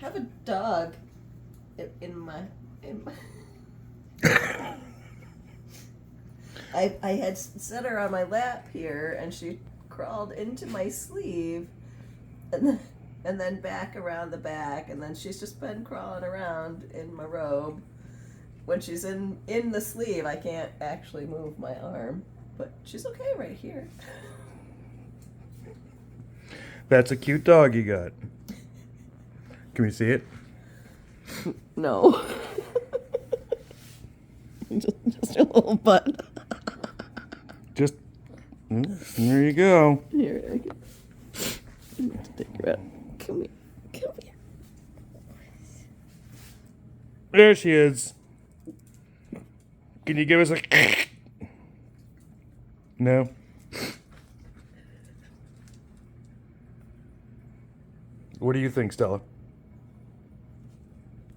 have a dog in my I had set her on my lap here, and she crawled into my sleeve, and then back around the back, and then she's just been crawling around in my robe. When she's in the sleeve, I can't actually move my arm, but she's okay right here. That's a cute dog you got. Can we see it? No. just a little butt. Just, there you go. Here, I can take her out. Come here. Come here. There she is. Can you give us a... No? What do you think, Stella?